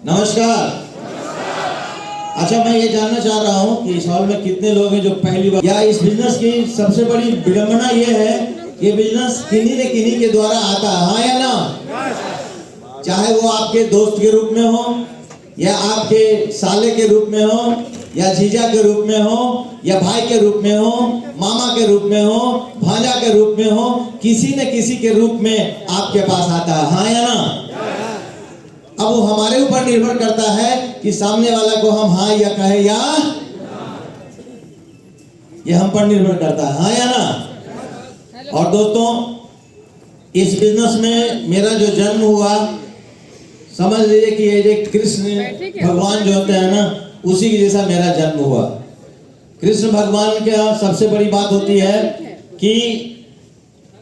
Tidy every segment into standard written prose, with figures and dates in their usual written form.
नमस्कार। अच्छा, मैं ये जानना चाह रहा हूँ कि इस हॉल में कितने लोग हैं जो पहली बार, या इस बिजनेस की सबसे बड़ी विडंबना ये है कि बिजनेस किन्हीं न किन्हीं के द्वारा आता है, हाँ या ना? चाहे वो आपके दोस्त के रूप में हो, या आपके साले के रूप में हो, या जीजा के रूप में हो, या भाई के रूप में हो, मामा के रूप में हो, भांजा के रूप में हो, किसी न किसी के रूप में आपके पास आता है, हाँ या ना? अब वो हमारे ऊपर निर्भर करता है कि सामने वाला को हम हाँ या कहे या ये हम पर निर्भर करता है, हाँ या ना? और दोस्तों, इस बिजनेस में मेरा जो जन्म हुआ, समझ लीजिए कि ये जो कृष्ण भगवान जो होते हैं ना, उसी की जैसा मेरा जन्म हुआ। कृष्ण भगवान का सबसे बड़ी बात होती है कि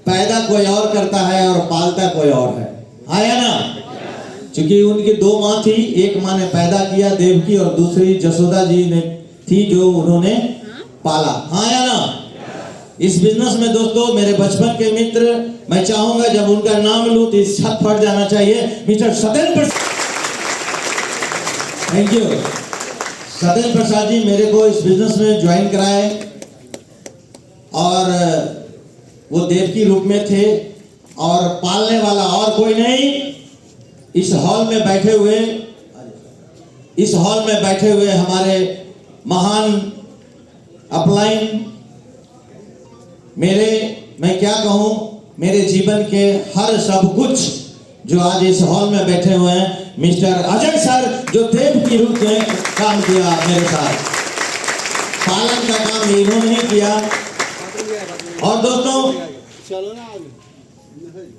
पैदा कोई और करता है और पालता कोई और है, हाँ या ना? क्योंकि उनकी दो माँ थी, एक माँ ने पैदा किया देवकी और दूसरी जसोदा जी ने थी जो उन्होंने पाला, हाँ या ना? इस बिजनेस में दोस्तों मेरे बचपन के मित्र, मैं चाहूंगा जब उनका नाम लूं तो इस छत फट जाना चाहिए। Mister Satyendra Prasad, thank you. Satyendra Prasad ji मेरे को इस बिजनेस में ज्वाइन कराए और वो देवकी रूप में थे और पालने वाला और कोई नहीं। इस हॉल में बैठे हुए हमारे महान अपलाइन, मैं क्या कहूं, मेरे जीवन के हर सब कुछ जो आज इस हॉल में बैठे हुए हैं, मिस्टर अजय सर जो देव की रूप में काम किया मेरे साथ, पालन का काम इन्होंने ही किया। और दोस्तों,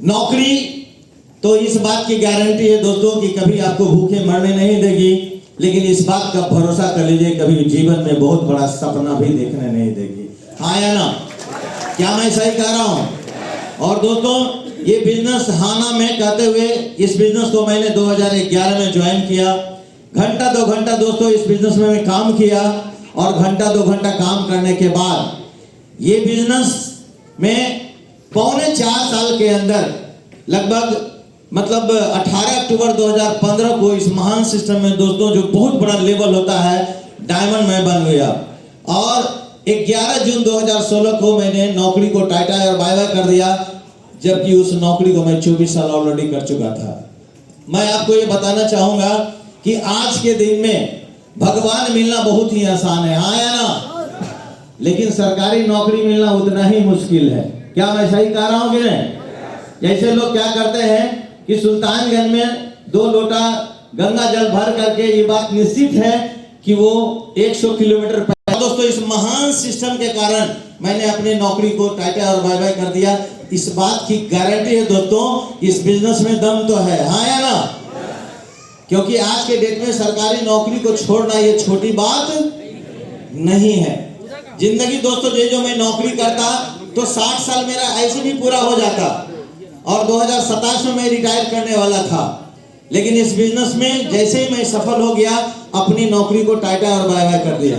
नौकरी तो इस बात की गारंटी है दोस्तों कि कभी आपको भूखे मरने नहीं देगी, लेकिन इस बात का भरोसा कर लीजिए कभी जीवन में बहुत बड़ा सपना भी देखने नहीं देगी, हाँ या ना? क्या मैं सही कह रहा हूं? और दोस्तों, ये बिजनेस हाना में कहते हुए इस बिजनेस को मैंने 2011 में ज्वाइन किया। घंटा 2 घंटा दोस्तों इस बिजनेस में मैं काम किया और घंटा 2 घंटा काम करने के बाद ये बिजनेस में पौने 4 साल के अंदर लगभग 18 अक्टूबर 2015 को इस महान सिस्टम में दोस्तों जो बहुत बड़ा लेवल होता है डायमंड में बन गया। और 11 जून 2016 को मैंने नौकरी को टाटा और बाय बाय कर दिया, जबकि उस नौकरी को मैं 24 साल ऑलरेडी कर चुका था। मैं आपको ये बताना चाहूंगा कि आज के दिन में भगवान मिलना बहुत ही आसान है, हाँ या ना? लेकिन सरकारी नौकरी मिलना उतना ही मुश्किल है। क्या मैं सही कह रहा हूं कि नहीं? जैसे लोग क्या करते हैं कि सुल्तानगंज में 2 लोटा गंगा जल भर करके ये बात निश्चित है कि वो 100 किलोमीटर। दोस्तों, इस महान सिस्टम के कारण मैंने अपनी नौकरी को टाटा और बाय बाय कर दिया। इस बात की गारंटी है दोस्तों, इस बिजनेस में दम तो है, हाँ या ना? क्योंकि आज के डेट में सरकारी नौकरी को छोड़ना ये छोटी बात नहीं है। जिंदगी दोस्तों, जो मैं नौकरी करता तो 60 साल मेरा ऐसे भी पूरा हो जाता और 2027 में मैं रिटायर करने वाला था। लेकिन इस बिजनेस में जैसे ही मैं सफल हो गया, अपनी नौकरी को टाटा और बाय बाय कर दिया।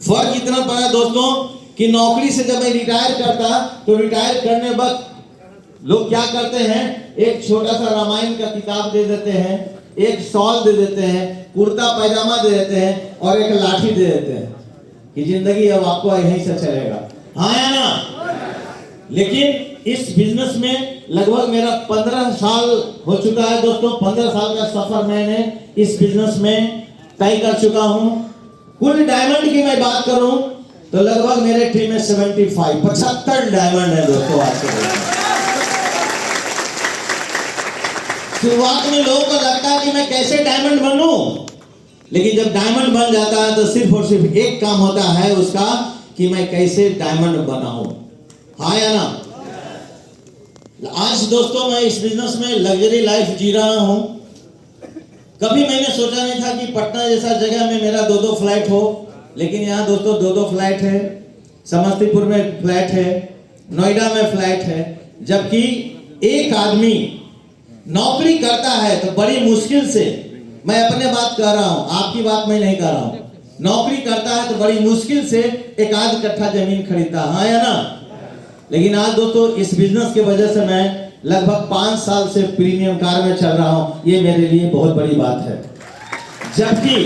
फर्क इतना पड़ा दोस्तों कि नौकरी से जब मैं रिटायर करता तो रिटायर करने वक्त लोग क्या करते हैं, एक छोटा सा रामायण का किताब दे देते हैं, एक शॉल दे देते हैं, कुर्ता पैजामा दे देते हैं और एक लाठी दे देते हैं कि जिंदगी अब आपको यहीं से चलेगा, हाँ या ना? लेकिन इस बिजनेस में लगभग मेरा 15 साल हो चुका है दोस्तों। 15 साल का सफर मैंने इस बिजनेस में तय कर चुका हूं। कुल डायमंड की मैं बात करूं तो लगभग मेरे टीम में 75 डायमंड है दोस्तों। आज के शुरुआत में लोगों को लगता है कि मैं कैसे डायमंड बनूं, लेकिन जब डायमंड बन जाता है तो सिर्फ और सिर्फ एक काम होता है उसका कि मैं कैसे डायमंड बनाऊं, हाँ या ना? आज दोस्तों मैं इस बिजनेस में लग्जरी लाइफ जी रहा हूं। कभी मैंने सोचा नहीं था कि पटना जैसा जगह में मेरा 2 फ्लैट हो, लेकिन यहाँ दोस्तों 2 फ्लैट है। समस्तीपुर में फ्लैट है, नोएडा में फ्लैट है। जबकि एक आदमी नौकरी करता है तो बड़ी मुश्किल से, मैं अपने बात कर रहा हूं, आपकी बात मैं नहीं कर रहा हूं, नौकरी करता है तो बड़ी मुश्किल से 1 कट्ठा जमीन खरीदता, हाँ या ना? लेकिन आज दोस्तों इस बिजनेस की वजह से मैं लगभग 5 साल से प्रीमियम कार में चल रहा हूं। ये मेरे लिए बहुत बड़ी बात है। जबकि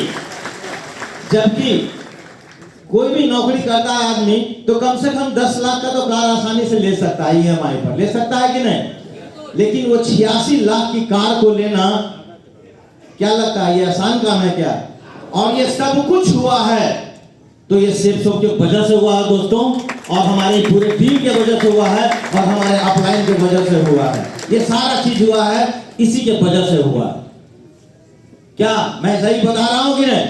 कोई भी नौकरी करता है आदमी तो कम से कम 10 लाख का तो कार आसानी से ले सकता है, ईएमआई पर ले सकता है कि नहीं? लेकिन वो 86 लाख की कार को लेना क्या लगता है, ये आसान काम है क्या? और ये सब कुछ हुआ है तो ये सिर्फ सबके वजह से हुआ है दोस्तों, और हमारे पूरे टीम के वजह से हुआ है, और हमारे अपलाइन के वजह से हुआ है। ये सारा चीज हुआ है इसी के वजह से हुआ। क्या मैं सही बता रहा हूं कि नहीं?